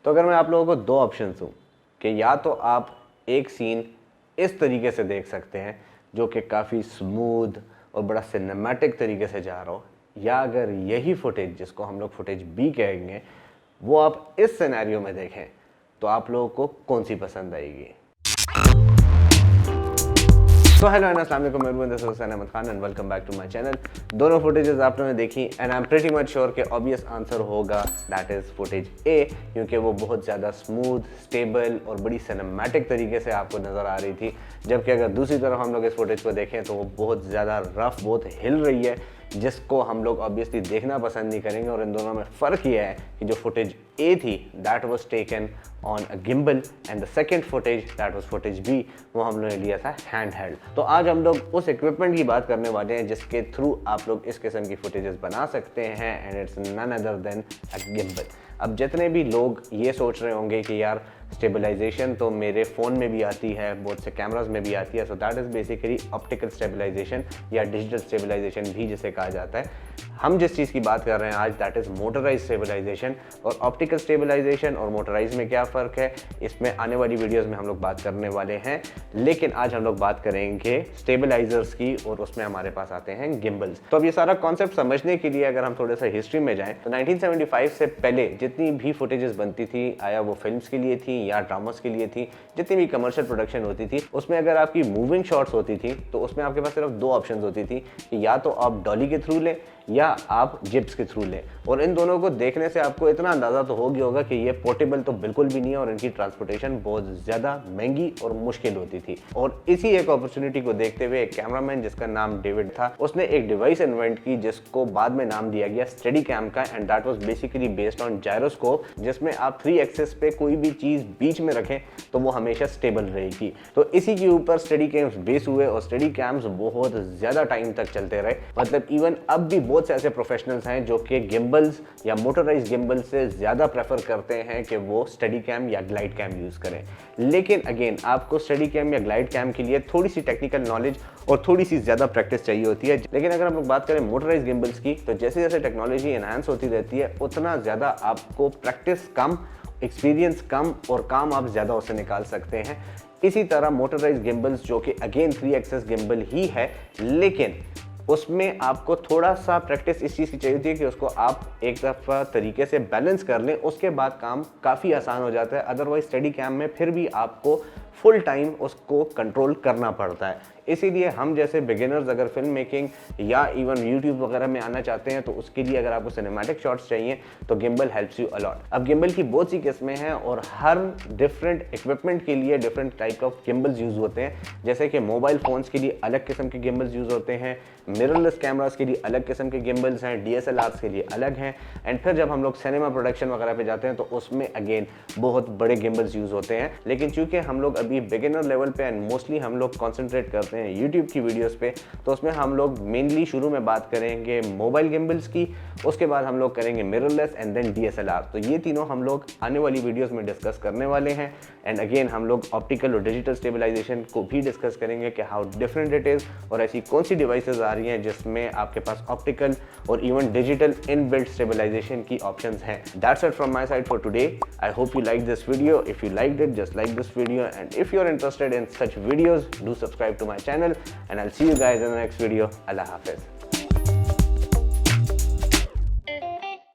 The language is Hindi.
तो अगर मैं आप लोगों को दो ऑप्शन दूँ कि या तो आप एक सीन इस तरीके से देख सकते हैं जो कि काफ़ी स्मूथ और बड़ा सिनेमैटिक तरीके से जा रहा हो, या अगर यही फुटेज जिसको हम लोग फुटेज बी कहेंगे वो आप इस सिनेरियो में देखें, तो आप लोगों को कौन सी पसंद आएगी। तो हेलो अस्सलाम वालेकुम everyone, this is Hussain Ahmed Khan and welcome back to my channel. दोनों फुटेजेस आप लोगों ने देखी and I am pretty much sure कि ऑब्वियस आंसर होगा दैट इज़ फुटेज ए, क्योंकि वो बहुत ज़्यादा स्मूथ, स्टेबल और बड़ी सिनेमैटिक तरीके से आपको नज़र आ रही थी। जबकि अगर दूसरी तरफ हम लोग इस फुटेज को देखें तो वो बहुत ज़्यादा रफ, बहुत हिल रही है, जिसको हम लोग ऑब्वियसली देखना पसंद नहीं करेंगे। और इन दोनों में फ़र्क ये है कि जो फुटेज ए थी that was taken on a gimbal and the second footage that was footage B, वो हम लोगों ने लिया था हैंड हेल्ड। तो आज हम लोग उस इक्विपमेंट की बात करने वाले हैं जिसके थ्रू आप लोग इस किस्म की फुटेजेस बना सकते हैं and it's none other than a gimbal. अब जितने भी लोग ये सोच रहे होंगे कि यार स्टेबलाइजेशन तो मेरे फ़ोन में भी आती है, बहुत से कैमराज में भी आती है, so that is basically optical stabilisation या डिजिटल स्टेबलाइजेशन भी जिसे कहा जाता है। हम जिस चीज़ की बात कर रहे हैं आज दैट इज़ मोटराइज स्टेबलाइजेशन। और ऑप्टिकल स्टेबलाइजेशन और मोटराइज में क्या फ़र्क है, इसमें आने वाली वीडियोज़ में हम लोग बात करने वाले हैं। लेकिन आज हम लोग बात करेंगे स्टेबलाइजर्स की और उसमें हमारे पास आते हैं गिम्बल्स। तो अब ये सारा कॉन्सेप्ट समझने के लिए अगर हम थोड़ा सा हिस्ट्री में जाएँ तो 1975 से पहले जितनी भी फुटेजेस बनती थी, आया वो फिल्म्स के लिए थी या ड्रामास के लिए थी, जितनी भी कमर्शियल प्रोडक्शन होती थी, उसमें अगर आपकी मूविंग शॉट्स होती थी तो उसमें आपके पास सिर्फ दो ऑप्शंस होती थी कि या तो आप डॉली के थ्रू लें या आप जिप्स के थ्रू लें। और इन दोनों को देखने से आपको इतना अंदाज़ा तो हो गया होगा कि ये पोर्टेबल तो बिल्कुल भी नहीं है और इनकी ट्रांसपोर्टेशन बहुत ज़्यादा महंगी और मुश्किल होती थी। और इसी एक अपॉर्चुनिटी को देखते हुए एक कैमरामैन जिसका नाम डेविड था, उसने एक डिवाइस इन्वेंट की जिसको बाद में नाम दिया गया स्टेडी कैम का, and that was basically based on gyroscope, जिसमें आप 3 एक्सिस पे कोई भी चीज़ बीच में रखें तो वो हमेशा स्टेबल रहेगी। तो इसी के ऊपर स्टेडी कैम्स बेस हुए और स्टेडी कैम्स बहुत ज़्यादा टाइम तक चलते रहे। मतलब इवन अब भी बहुत से ऐसे प्रोफेशनल्स हैं जो कि गिम्बल्स या मोटराइज गिम्बल से ज़्यादा प्रेफर करते हैं कि वो स्टेडी कैम या ग्लाइड कैम यूज़ करें। लेकिन अगेन आपको स्टेडी कैम या ग्लाइड कैम के लिए थोड़ी सी टेक्निकल नॉलेज और थोड़ी सी ज़्यादा प्रैक्टिस चाहिए होती है। लेकिन अगर हम लोग बात करें मोटराइज गिम्बल्स की, तो जैसे जैसे टेक्नोलॉजी एनहांस होती रहती है उतना ज़्यादा आपको प्रैक्टिस कम, एक्सपीरियंस कम और काम आप ज़्यादा उससे निकाल सकते हैं। इसी तरह मोटराइज गिम्बल्स जो कि अगेन 3 एक्सिस गिम्बल ही है, लेकिन उसमें आपको थोड़ा सा प्रैक्टिस इस चीज़ की चाहिए होती है कि उसको आप एक दफ़ा तरीके से बैलेंस कर लें, उसके बाद काम काफ़ी आसान हो जाता है। अदरवाइज स्टडी कैम में फिर भी आपको फुल टाइम उसको कंट्रोल करना पड़ता है। इसीलिए हम जैसे बिगिनर्स अगर फिल्म मेकिंग या इवन यूट्यूब वगैरह में आना चाहते हैं तो उसके लिए अगर आपको सिनेमैटिक शॉट्स चाहिए तो गिम्बल हेल्प्स यू अलॉट। अब गिम्बल की बहुत सी किस्में हैं और हर डिफरेंट इक्विपमेंट के लिए different type of gimbals use होते हैं। जैसे कि मोबाइल फ़ोन्स के लिए अलग किस्म के गिम्बल्स यूज़ होते हैं, मिररलेस कैमरास के लिए अलग किस्म के गिम्बल्स हैं, DSLRs के लिए अलग हैं, एंड फिर जब हम लोग सिनेमा प्रोडक्शन वगैरह पे जाते हैं तो उसमें अगेन बहुत बड़े गिम्बल्स यूज़ होते हैं। लेकिन चूंकि हम लोग अभी बिगिनर लेवल पे एंड मोस्टली हम लोग कॉन्सेंट्रेट करते हैं यूट्यूब की वीडियोस पे, तो उसमें हम लोग मेनली शुरू में बात करेंगे मोबाइल गिम्बल्स की, उसके बाद हम लोग करेंगे मिररलेस एंड देन DSLR। तो ये तीनों हम लोग आने वाली वीडियोस में डिस्कस करने वाले हैं। एंड अगेन हम लोग ऑप्टिकल और डिजिटल स्टेबलाइजेशन को भी डिस्कस करेंगे कि हाउ डिफरेंट इट इज़ और ऐसी कौन सी डिवाइसेस आ रही हैं जिसमें आपके पास ऑप्टिकल और इवन डिजिटल इनबिल्ट स्टेबलाइजेशन की ऑप्शंस हैं। That's it from my side for today. I hope you like this video. If you liked it, just like this video, and if you're interested in such videos, do subscribe to my channel, and I'll see you guys in the next video. Allah Hafiz.